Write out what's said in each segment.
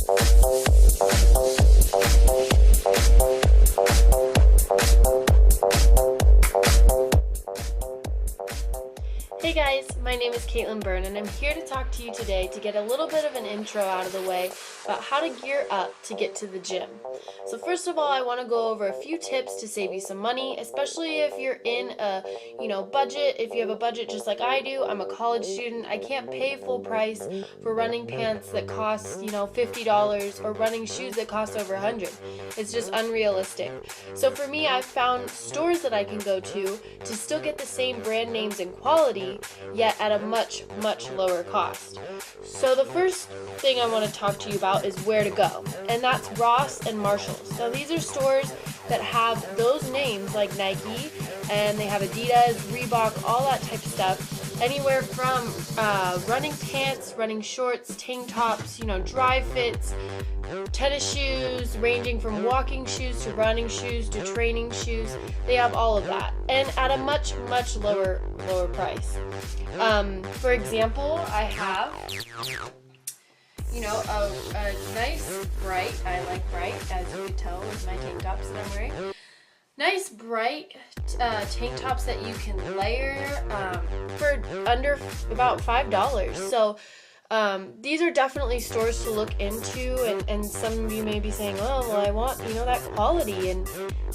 Hey guys, my name is Caitlin Byrne and I'm here to talk to you today to get a little bit of an intro out of the way about how to gear up to get to the gym. So first of all, I want to go over a few tips to save you some money, especially if you're in a, budget. If you have a budget just like I do, I'm a college student. I can't pay full price for running pants that cost, $50 or running shoes that cost over $100. It's just unrealistic. So for me, I've found stores that I can go to still get the same brand names and quality, yet at a much, much lower cost. So the first thing I want to talk to you about is where to go, and that's Ross and Marshalls. So these are stores that have those names like Nike, and they have Adidas, Reebok, all that type of stuff. Anywhere from running pants, running shorts, tank tops, dry fits, tennis shoes, ranging from walking shoes to running shoes to training shoes. They have all of that, and at a much, much lower price. For example, I have a nice bright, I like bright, as you can tell with my tank tops that I'm wearing. Nice bright tank tops that you can layer for under about $5. So these are definitely stores to look into, and some of you may be saying, oh, well, I want, that quality, and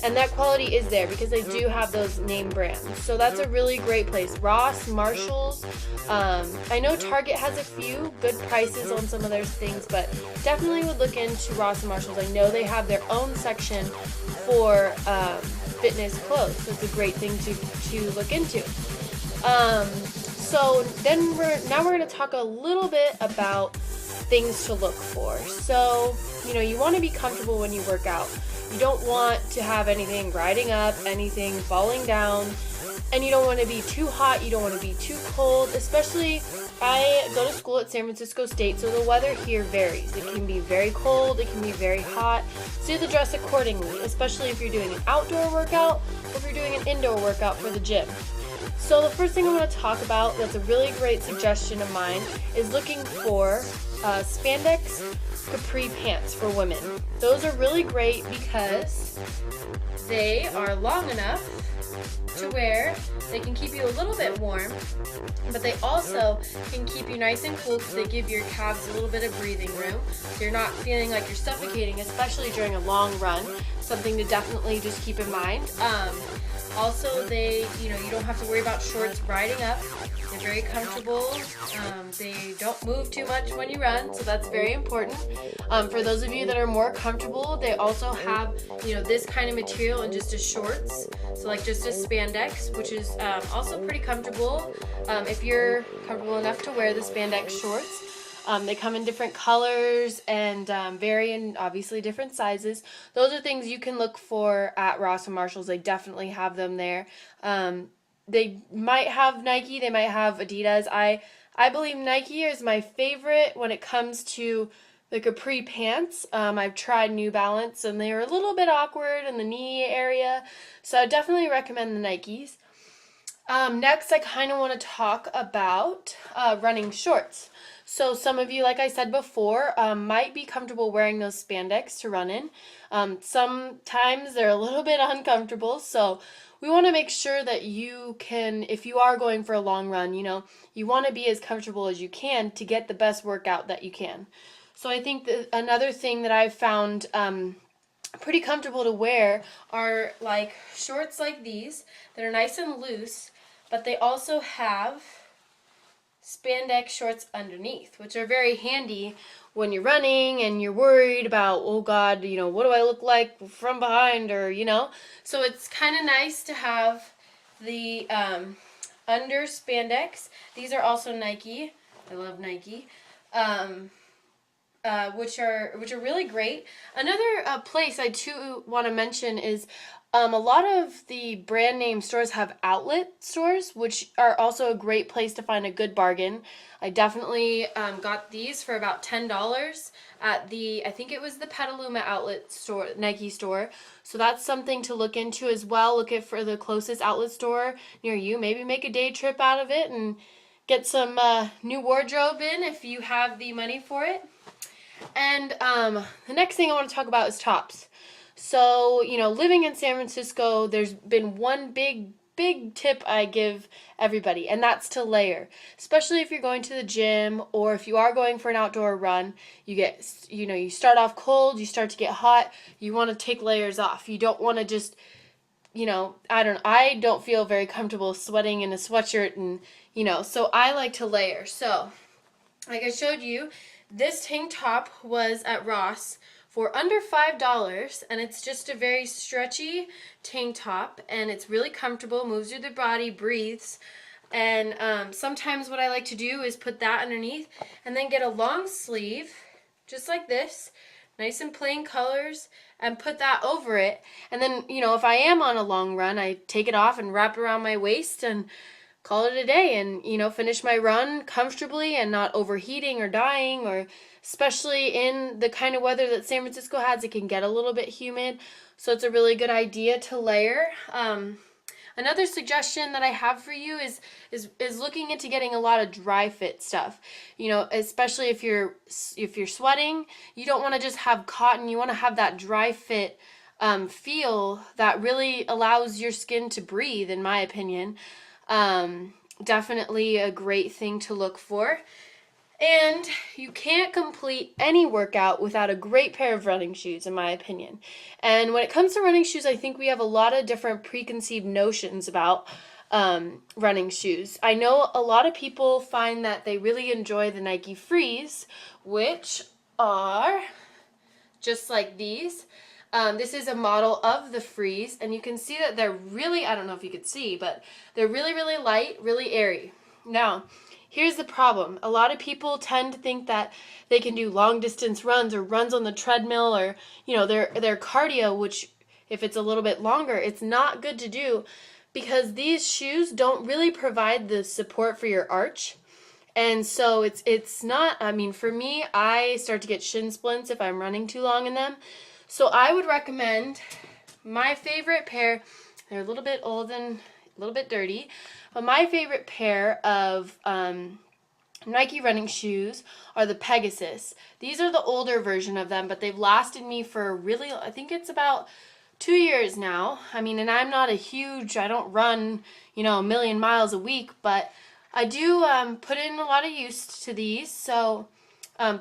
that quality is there because they do have those name brands. So that's a really great place. Ross, Marshalls, I know Target has a few good prices on some of their things, but definitely would look into Ross and Marshalls. I know they have their own section for fitness clothes, so it's a great thing to look into. So then we're going to talk a little bit about things to look for. So, you want to be comfortable when you work out. You don't want to have anything riding up, anything falling down, and you don't want to be too hot, you don't want to be too cold, especially I go to school at San Francisco State, so the weather here varies. It can be very cold, it can be very hot, so you have to dress accordingly, especially if you're doing an outdoor workout or if you're doing an indoor workout for the gym. So the first thing I want to talk about that's a really great suggestion of mine is looking for spandex capri pants for women. Those are really great because they are long enough to wear. They can keep you a little bit warm, but they also can keep you nice and cool because they give your calves a little bit of breathing room. So you're not feeling like you're suffocating, especially during a long run. Something to definitely just keep in mind. Also, they, you don't have to worry about shorts riding up. They're very comfortable. They don't move too much when you run, so that's very important. For those of you that are more comfortable, they also have, this kind of material in just a shorts. So like just a spandex, which is also pretty comfortable if you're comfortable enough to wear the spandex shorts. They come in different colors and vary in obviously different sizes. Those are things you can look for at Ross and Marshalls. They definitely have them there. They might have Nike, they might have Adidas. I believe Nike is my favorite when it comes to the capri pants. I've tried New Balance and they are a little bit awkward in the knee area, so I definitely recommend the Nikes. Next, I kind of want to talk about running shorts. So some of you, like I said before, might be comfortable wearing those spandex to run in. Sometimes they're a little bit uncomfortable, so we want to make sure that you can, if you are going for a long run, you want to be as comfortable as you can to get the best workout that you can. So I think that another thing that I've found pretty comfortable to wear are like shorts like these that are nice and loose, but they also have spandex shorts underneath, which are very handy when you're running and you're worried about, oh God, what do I look like from behind, or, So it's kind of nice to have the under spandex. These are also Nike. I love Nike. Which are really great. Another place I too want to mention is a lot of the brand name stores have outlet stores, which are also a great place to find a good bargain. I definitely got these for about $10 at I think it was the Petaluma outlet store, Nike store. So that's something to look into as well. Look for the closest outlet store near you. Maybe make a day trip out of it and get some new wardrobe in if you have the money for it. And And the next thing I want to talk about is tops. So, living in San Francisco, there's been one big tip I give everybody, and that's to layer. Especially if you're going to the gym or if you are going for an outdoor run, you start off cold, you start to get hot, you want to take layers off. You don't want to just, I don't feel very comfortable sweating in a sweatshirt and, so I like to layer. So, like I showed you, this tank top was at Ross for under $5, and it's just a very stretchy tank top, and it's really comfortable, moves through the body, breathes. And sometimes what I like to do is put that underneath and then get a long sleeve, just like this, nice and plain colors, and put that over it. And then, if I am on a long run, I take it off and wrap it around my waist and call it a day and, finish my run comfortably and not overheating or dying, or especially in the kind of weather that San Francisco has, it can get a little bit humid. So it's a really good idea to layer. Another suggestion that I have for you is looking into getting a lot of dry fit stuff. Especially if you're sweating, you don't want to just have cotton. You want to have that dry fit feel that really allows your skin to breathe, in my opinion. Definitely a great thing to look for. And you can't complete any workout without a great pair of running shoes, in my opinion. And when it comes to running shoes, I think we have a lot of different preconceived notions about running shoes. I know a lot of people find that they really enjoy the Nike Frees, which are just like these. This is a model of the Frees, and you can see that they're really, I don't know if you could see, but they're really, really light, really airy. Now, here's the problem. A lot of people tend to think that they can do long distance runs or runs on the treadmill or, their cardio, which if it's a little bit longer, it's not good to do because these shoes don't really provide the support for your arch. And so it's not, for me, I start to get shin splints if I'm running too long in them. So I would recommend my favorite pair. They're a little bit old and a little bit dirty, but my favorite pair of Nike running shoes are the Pegasus. These are the older version of them, but they've lasted me for really, I think it's about 2 years now. And I'm not I don't run, a million miles a week, but I do put in a lot of use to these. So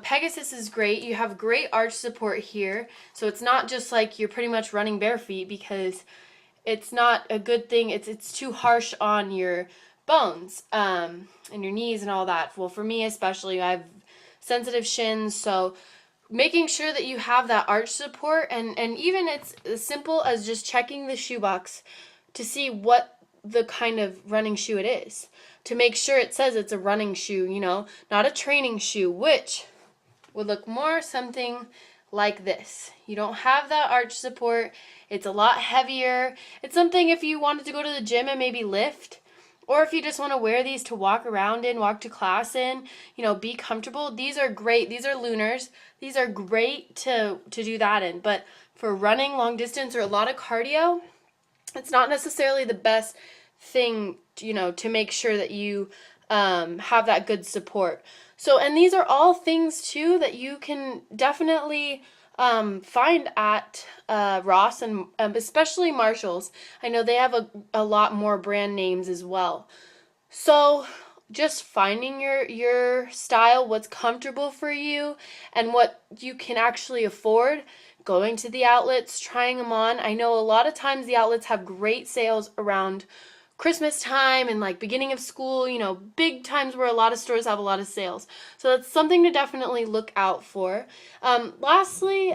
Pegasus is great. You have great arch support here. So it's not just like you're pretty much running bare feet, because it's not a good thing. It's too harsh on your bones and your knees and all that. Well, for me especially, I have sensitive shins, so making sure that you have that arch support, and even it's as simple as just checking the shoebox to see what the kind of running shoe it is, to make sure it says it's a running shoe, not a training shoe, which would look more something like this. You don't have that arch support. It's a lot heavier. It's something if you wanted to go to the gym and maybe lift, or if you just want to wear these to walk around in, walk to class in, be comfortable. These are great. These are Lunars. These are great to do that in. But for running long distance or a lot of cardio, it's not necessarily the best thing, to make sure that you have that good support. So, and these are all things too that you can definitely find at Ross and especially Marshalls. I know they have a lot more brand names as well. So just finding your style, what's comfortable for you and what you can actually afford, going to the outlets, trying them on. I know a lot of times the outlets have great sales around Christmas time and like beginning of school, big times where a lot of stores have a lot of sales. So that's something to definitely look out for. Lastly,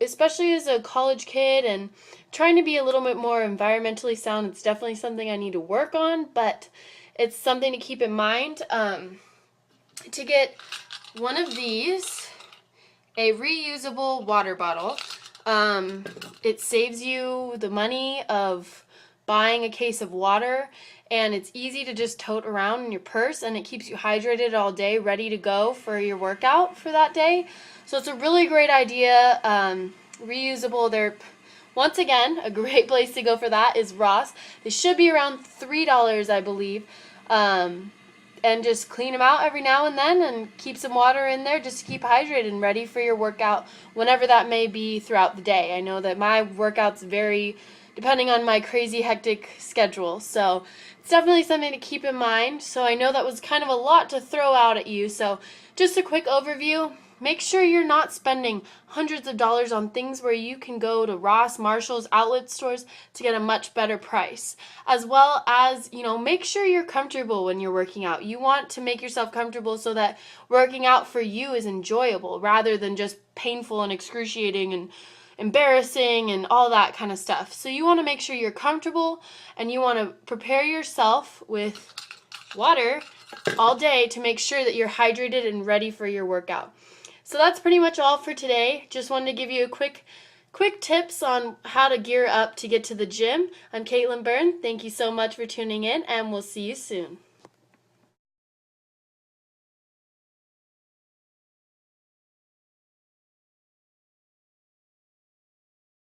especially as a college kid and trying to be a little bit more environmentally sound, it's definitely something I need to work on, but it's something to keep in mind. To get one of these, a reusable water bottle, it saves you the money of buying a case of water, and it's easy to just tote around in your purse, and it keeps you hydrated all day, ready to go for your workout for that day. So it's a really great idea. Reusable. They're, once again, a great place to go for that is Ross. They should be around $3, I believe. and just clean them out every now and then and keep some water in there just to keep hydrated and ready for your workout whenever that may be throughout the day. I know that my workouts vary depending on my crazy hectic schedule, so it's definitely something to keep in mind. So I know that was kind of a lot to throw out at you, so just a quick overview. Make sure you're not spending hundreds of dollars on things where you can go to Ross, Marshall's, outlet stores to get a much better price. As well as, make sure you're comfortable when you're working out. You want to make yourself comfortable so that working out for you is enjoyable rather than just painful and excruciating and embarrassing and all that kind of stuff. So you want to make sure you're comfortable and you want to prepare yourself with water all day to make sure that you're hydrated and ready for your workout. So that's pretty much all for today. Just wanted to give you a quick tips on how to gear up to get to the gym. I'm Caitlin Byrne. Thank you so much for tuning in, and we'll see you soon.